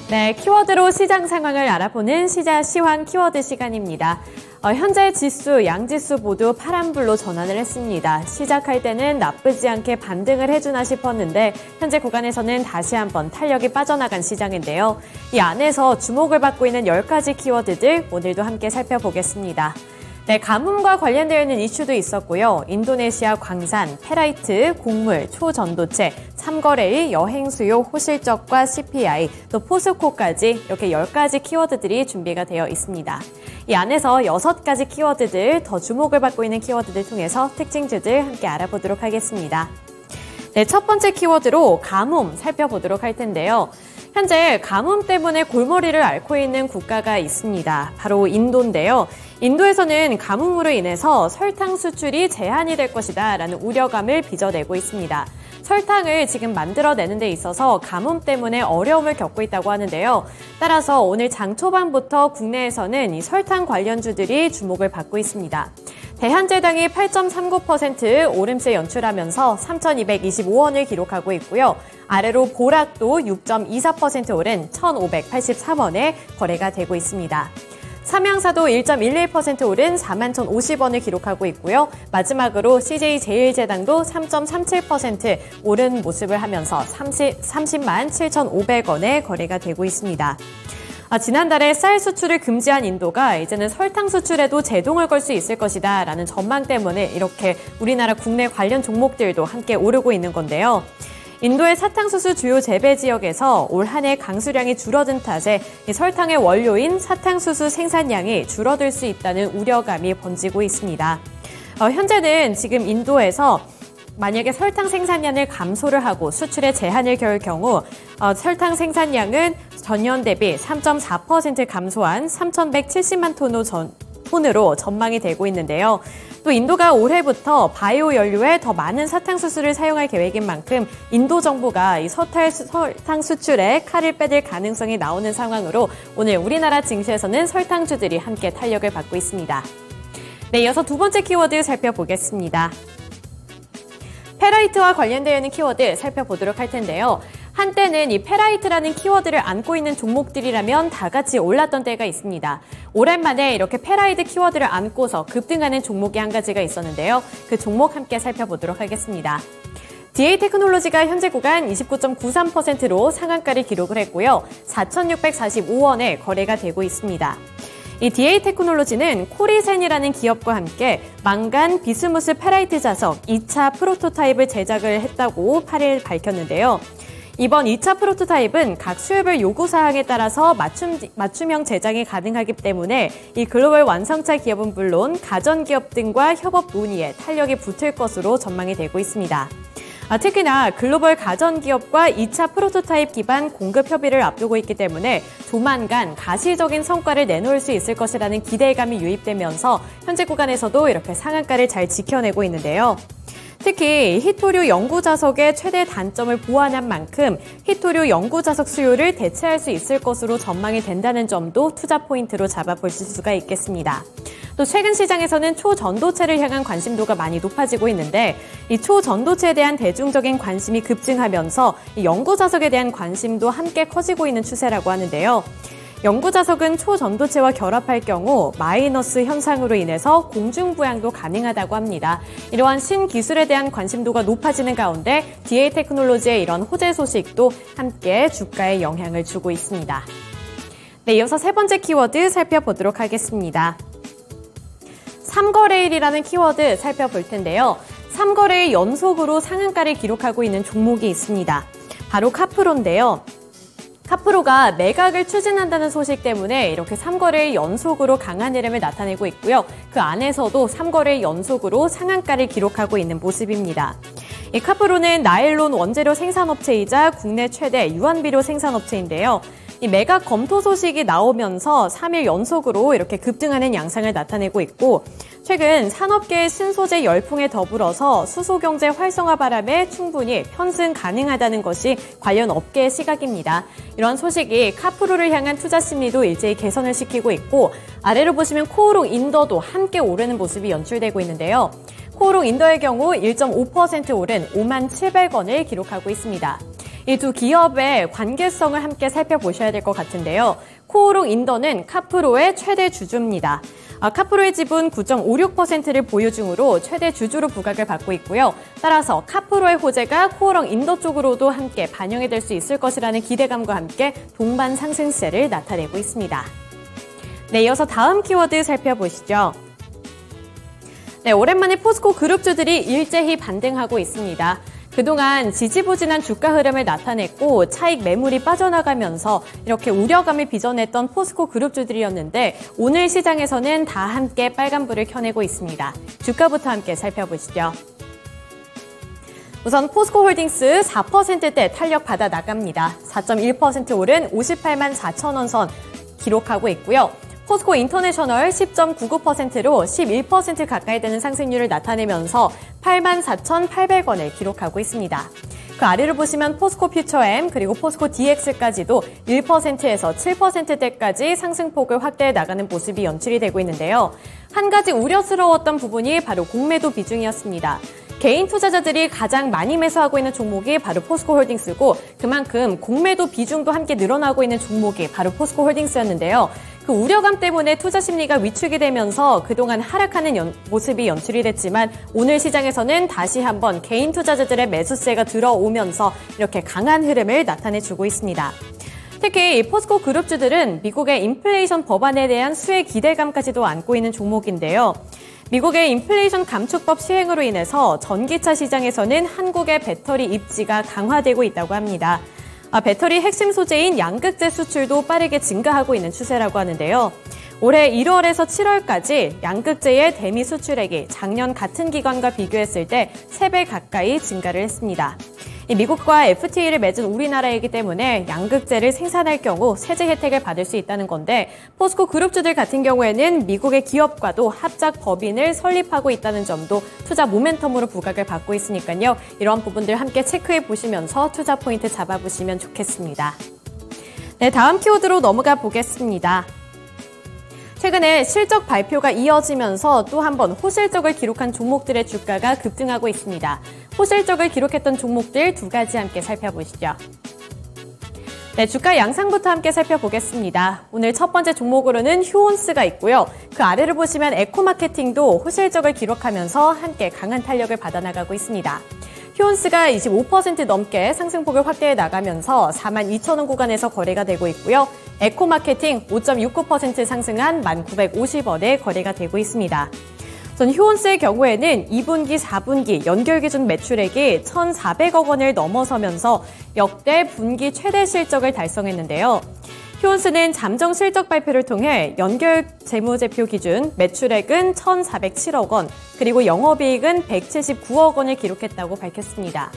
네, 키워드로 시장 상황을 알아보는 시황 키워드 시간입니다. 현재 지수, 양지수 모두 파란불로 전환을 했습니다. 시작할 때는 나쁘지 않게 반등을 해주나 싶었는데 현재 구간에서는 다시 한번 탄력이 빠져나간 시장인데요. 이 안에서 주목을 받고 있는 10가지 키워드들 오늘도 함께 살펴보겠습니다. 네, 가뭄과 관련되어 있는 이슈도 있었고요. 인도네시아 광산, 페라이트, 곡물, 초전도체, 참거래일, 여행수요, 호실적과 CPI, 또 포스코까지 이렇게 10가지 키워드들이 준비가 되어 있습니다. 이 안에서 6가지 키워드들, 더 주목을 받고 있는 키워드들 통해서 특징주들 함께 알아보도록 하겠습니다. 네, 첫 번째 키워드로 가뭄 살펴보도록 할 텐데요. 현재 가뭄 때문에 골머리를 앓고 있는 국가가 있습니다. 바로 인도인데요. 인도에서는 가뭄으로 인해서 설탕 수출이 제한이 될 것이다 라는 우려감을 빚어내고 있습니다. 설탕을 지금 만들어내는 데 있어서 가뭄 때문에 어려움을 겪고 있다고 하는데요. 따라서 오늘 장 초반부터 국내에서는 이 설탕 관련주들이 주목을 받고 있습니다. 대한제당이 8.39% 오름세 연출하면서 3,225원을 기록하고 있고요. 아래로 보락도 6.24% 오른 1,583원에 거래가 되고 있습니다. 삼양사도 1.11% 오른 41,050원을 기록하고 있고요. 마지막으로 CJ제일제당도 3.37% 오른 모습을 하면서 30만 7,500원에 거래가 되고 있습니다. 지난달에 쌀 수출을 금지한 인도가 이제는 설탕 수출에도 제동을 걸 수 있을 것이다 라는 전망 때문에 이렇게 우리나라 국내 관련 종목들도 함께 오르고 있는 건데요. 인도의 사탕수수 주요 재배 지역에서 올 한 해 강수량이 줄어든 탓에 이 설탕의 원료인 사탕수수 생산량이 줄어들 수 있다는 우려감이 번지고 있습니다. 현재는 지금 인도에서 만약에 설탕 생산량을 감소를 하고 수출에 제한을 걸 경우 설탕 생산량은 전년 대비 3.4% 감소한 3,170만 톤으로 전망이 되고 있는데요. 또 인도가 올해부터 바이오 연료에 더 많은 사탕수수를 사용할 계획인 만큼 인도 정부가 이 설탕 수출에 칼을 빼들 가능성이 나오는 상황으로 오늘 우리나라 증시에서는 설탕주들이 함께 탄력을 받고 있습니다. 네, 이어서 두 번째 키워드 살펴보겠습니다. 페라이트와 관련되어 있는 키워드 살펴보도록 할 텐데요. 한때는 이 페라이트라는 키워드를 안고 있는 종목들이라면 다 같이 올랐던 때가 있습니다. 오랜만에 이렇게 페라이트 키워드를 안고서 급등하는 종목이 한 가지가 있었는데요. 그 종목 함께 살펴보도록 하겠습니다. DA테크놀로지가 현재 구간 29.93%로 상한가를 기록을 했고요. 4,645원에 거래가 되고 있습니다. 이 DA테크놀로지는 코리센이라는 기업과 함께 망간 비스무스 페라이트 자석 2차 프로토타입을 제작을 했다고 8일 밝혔는데요. 이번 2차 프로토타입은 각 수요별 요구사항에 따라서 맞춤형 제작이 가능하기 때문에 이 글로벌 완성차 기업은 물론 가전기업 등과 협업 논의에 탄력이 붙을 것으로 전망이 되고 있습니다. 특히나 글로벌 가전기업과 2차 프로토타입 기반 공급 협의를 앞두고 있기 때문에 조만간 가시적인 성과를 내놓을 수 있을 것이라는 기대감이 유입되면서 현재 구간에서도 이렇게 상한가를 잘 지켜내고 있는데요. 특히 히토류 연구자석의 최대 단점을 보완한 만큼 히토류 연구자석 수요를 대체할 수 있을 것으로 전망이 된다는 점도 투자 포인트로 잡아보실 수가 있겠습니다. 또 최근 시장에서는 초전도체를 향한 관심도가 많이 높아지고 있는데 이 초전도체에 대한 대중적인 관심이 급증하면서 이 연구자석에 대한 관심도 함께 커지고 있는 추세라고 하는데요. 연구자석은 초전도체와 결합할 경우 마이너스 현상으로 인해서 공중부양도 가능하다고 합니다. 이러한 신기술에 대한 관심도가 높아지는 가운데 DA테크놀로지의 이런 호재 소식도 함께 주가에 영향을 주고 있습니다. 네, 이어서 세 번째 키워드 살펴보도록 하겠습니다. 삼거래일이라는 키워드 살펴볼 텐데요. 3거래일 연속으로 상한가를 기록하고 있는 종목이 있습니다. 바로 카프로인데요. 카프로가 매각을 추진한다는 소식 때문에 이렇게 3거래일 연속으로 강한 흐름을 나타내고 있고요. 그 안에서도 3거래일 연속으로 상한가를 기록하고 있는 모습입니다. 이 카프로는 나일론 원재료 생산업체이자 국내 최대 유한비료 생산업체인데요. 이 매각 검토 소식이 나오면서 3일 연속으로 이렇게 급등하는 양상을 나타내고 있고 최근 산업계의 신소재 열풍에 더불어서 수소경제 활성화 바람에 충분히 편승 가능하다는 것이 관련 업계의 시각입니다. 이런 소식이 카프로를 향한 투자 심리도 일제히 개선을 시키고 있고 아래로 보시면 코오롱 인더도 함께 오르는 모습이 연출되고 있는데요. 코오롱 인더의 경우 1.5% 오른 57,700원을 기록하고 있습니다. 이 두 기업의 관계성을 함께 살펴보셔야 될 것 같은데요. 코오롱 인더는 카프로의 최대 주주입니다. 카프로의 지분 9.56%를 보유 중으로 최대 주주로 부각을 받고 있고요. 따라서 카프로의 호재가 코오롱 인더 쪽으로도 함께 반영이 될 수 있을 것이라는 기대감과 함께 동반 상승세를 나타내고 있습니다. 네, 이어서 다음 키워드 살펴보시죠. 네, 오랜만에 포스코 그룹주들이 일제히 반등하고 있습니다. 그동안 지지부진한 주가 흐름을 나타냈고 차익 매물이 빠져나가면서 이렇게 우려감을 빚어냈던 포스코 그룹주들이었는데 오늘 시장에서는 다 함께 빨간불을 켜내고 있습니다. 주가부터 함께 살펴보시죠. 우선 포스코홀딩스 4%대 탄력 받아 나갑니다. 4.1% 오른 58만 4천 원 선 기록하고 있고요. 포스코 인터내셔널 10.99%로 11% 가까이 되는 상승률을 나타내면서 84,800원을 기록하고 있습니다. 그 아래를 보시면 포스코 퓨처엠 그리고 포스코 DX까지도 1%에서 7%대까지 상승폭을 확대해 나가는 모습이 연출이 되고 있는데요. 한 가지 우려스러웠던 부분이 바로 공매도 비중이었습니다. 개인 투자자들이 가장 많이 매수하고 있는 종목이 바로 포스코홀딩스고 그만큼 공매도 비중도 함께 늘어나고 있는 종목이 바로 포스코홀딩스였는데요. 그 우려감 때문에 투자 심리가 위축이 되면서 그동안 하락하는 모습이 연출이 됐지만 오늘 시장에서는 다시 한번 개인 투자자들의 매수세가 들어오면서 이렇게 강한 흐름을 나타내주고 있습니다. 특히 이 포스코 그룹주들은 미국의 인플레이션 법안에 대한 수혜 기대감까지도 안고 있는 종목인데요. 미국의 인플레이션 감축법 시행으로 인해서 전기차 시장에서는 한국의 배터리 입지가 강화되고 있다고 합니다. 배터리 핵심 소재인 양극재 수출도 빠르게 증가하고 있는 추세라고 하는데요. 올해 1월에서 7월까지 양극재의 대미 수출액이 작년 같은 기간과 비교했을 때 3배 가까이 증가를 했습니다. 미국과 FTA를 맺은 우리나라이기 때문에 양극재를 생산할 경우 세제 혜택을 받을 수 있다는 건데 포스코 그룹주들 같은 경우에는 미국의 기업과도 합작 법인을 설립하고 있다는 점도 투자 모멘텀으로 부각을 받고 있으니까요. 이러한 부분들 함께 체크해 보시면서 투자 포인트 잡아보시면 좋겠습니다. 네, 다음 키워드로 넘어가 보겠습니다. 최근에 실적 발표가 이어지면서 또 한 번 호실적을 기록한 종목들의 주가가 급등하고 있습니다. 호실적을 기록했던 종목들 두 가지 함께 살펴보시죠. 네, 주가 양상부터 함께 살펴보겠습니다. 오늘 첫 번째 종목으로는 휴온스가 있고요. 그 아래를 보시면 에코마케팅도 호실적을 기록하면서 함께 강한 탄력을 받아나가고 있습니다. 휴온스가 25% 넘게 상승폭을 확대해 나가면서 42,000원 구간에서 거래가 되고 있고요. 에코마케팅 5.69% 상승한 1,950원에 거래가 되고 있습니다. 전 휴온스의 경우에는 2분기, 4분기 연결 기준 매출액이 1,400억 원을 넘어서면서 역대 분기 최대 실적을 달성했는데요. 휴온스는 잠정 실적 발표를 통해 연결 재무제표 기준 매출액은 1,407억 원, 그리고 영업이익은 179억 원을 기록했다고 밝혔습니다.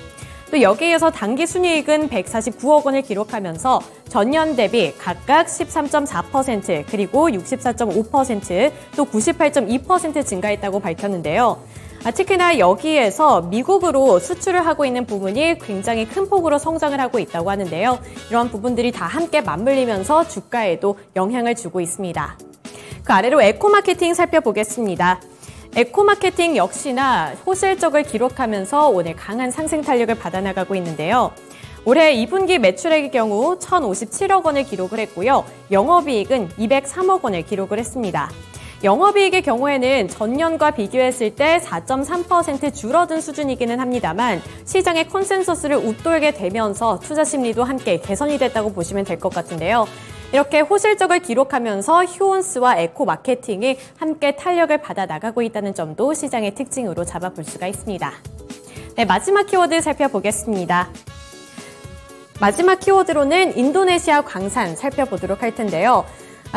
또 여기에서 당기순이익은 149억 원을 기록하면서 전년 대비 각각 13.4% 그리고 64.5% 또 98.2% 증가했다고 밝혔는데요. 특히나 여기에서 미국으로 수출을 하고 있는 부분이 굉장히 큰 폭으로 성장을 하고 있다고 하는데요. 이런 부분들이 다 함께 맞물리면서 주가에도 영향을 주고 있습니다. 그 아래로 에코마케팅 살펴보겠습니다. 에코마케팅 역시나 호실적을 기록하면서 오늘 강한 상승 탄력을 받아나가고 있는데요. 올해 2분기 매출액의 경우 1,057억 원을 기록을 했고요. 영업이익은 203억 원을 기록을 했습니다. 영업이익의 경우에는 전년과 비교했을 때 4.3% 줄어든 수준이기는 합니다만 시장의 컨센서스를 웃돌게 되면서 투자 심리도 함께 개선이 됐다고 보시면 될 것 같은데요. 이렇게 호실적을 기록하면서 휴온스와 에코마케팅이 함께 탄력을 받아 나가고 있다는 점도 시장의 특징으로 잡아볼 수가 있습니다. 네, 마지막 키워드 살펴보겠습니다. 마지막 키워드로는 인도네시아 광산 살펴보도록 할 텐데요.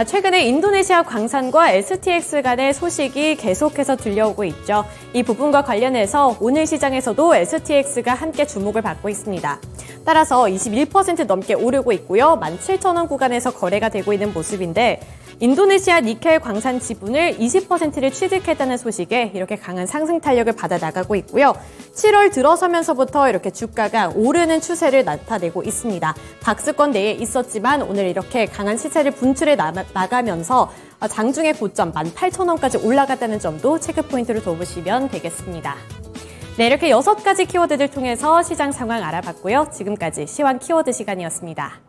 최근에 인도네시아 광산과 STX 간의 소식이 계속해서 들려오고 있죠. 이 부분과 관련해서 오늘 시장에서도 STX가 함께 주목을 받고 있습니다. 따라서 21% 넘게 오르고 있고요. 17,000원 구간에서 거래가 되고 있는 모습인데 인도네시아 니켈 광산 지분을 20%를 취득했다는 소식에 이렇게 강한 상승 탄력을 받아 나가고 있고요. 7월 들어서면서부터 이렇게 주가가 오르는 추세를 나타내고 있습니다. 박스권 내에 있었지만 오늘 이렇게 강한 시세를 분출해 나가면서 장중의 고점 18,000원까지 올라갔다는 점도 체크 포인트로 둬보시면 되겠습니다. 네, 이렇게 6가지 키워드들 통해서 시장 상황 알아봤고요. 지금까지 시황 키워드 시간이었습니다.